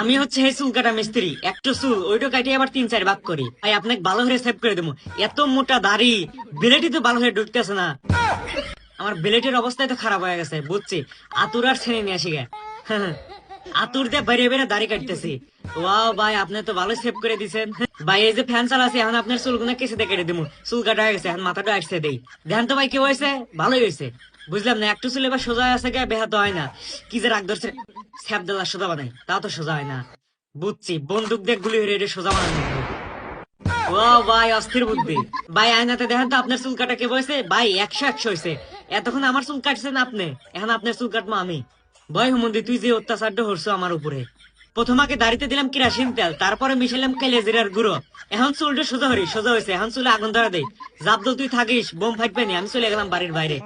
আমি হচ্ছে এই চুল কাটা মিস্ত্রি, একটু চুল ওইটা কাটিয়ে আবার 3-4 ভাগ করি। ভাই আপনাকে ভালো করে সেভ করে দেবো। এত মোটা দাড়ি, বিলেটি তো ভালো করে ঢুকতেছে না। আমার বিলেটের অবস্থায় তো খারাপ হয়ে গেছে, বুঝছি। আতুর আর ছেড়ে নিয়ে আসি গে। আতুর দিয়ে বেড়ে বেড়ে দাড়ি কাটতেছি। ওয়াও ভাই, আপনি তো ভালো সেভ করে দিছেন। ভাই এই যে ফ্যান চালাছি, এখন আপনার চুলগুলো কেসে দিয়ে কেটে দিবো। চুল কাটা হয়ে গেছে, এখন মাথাটা আসছে দেই। ধ্যান তো ভাই কেউ হয়েছে, ভালোই হয়েছে। বুঝলাম না, একটু চুল এবার সোজা আছে গে, বেহাত হয় না। কি যে রাগ ধরছে, স্যাপ দেওয়ার সোজা বানাই, তাও তো সোজা হয় না। বুঝছি, বন্দুক দিয়ে গুলি হয়ে সোজা বানানো। ও ভাই, অস্থির বুদ্ধি। ভাই আয়নাতে দেখেন তো আপনার চুল কাটা কে বয়সে। ভাই 100-100 হয়েছে। এতক্ষণ আমার চুল কাটছেন আপনি, এখন আপনার চুল কাটবো আমি। ভয় হুমন্দি, তুই যে অত্যাচারটা করছো আমার উপরে। প্রথম আগে দাড়িতে দিলাম কেরাসিন তেল, তারপরে মিশালাম কালেজিরার গুঁড়ো। এখন চুলটা সোজা হরি, সোজা হয়েছে। এখন চুলে আগুন ধরা দেই। জাবদল তুই থাকিস, বোম ফাটবে নি। আমি চলে গেলাম বাড়ির বাইরে।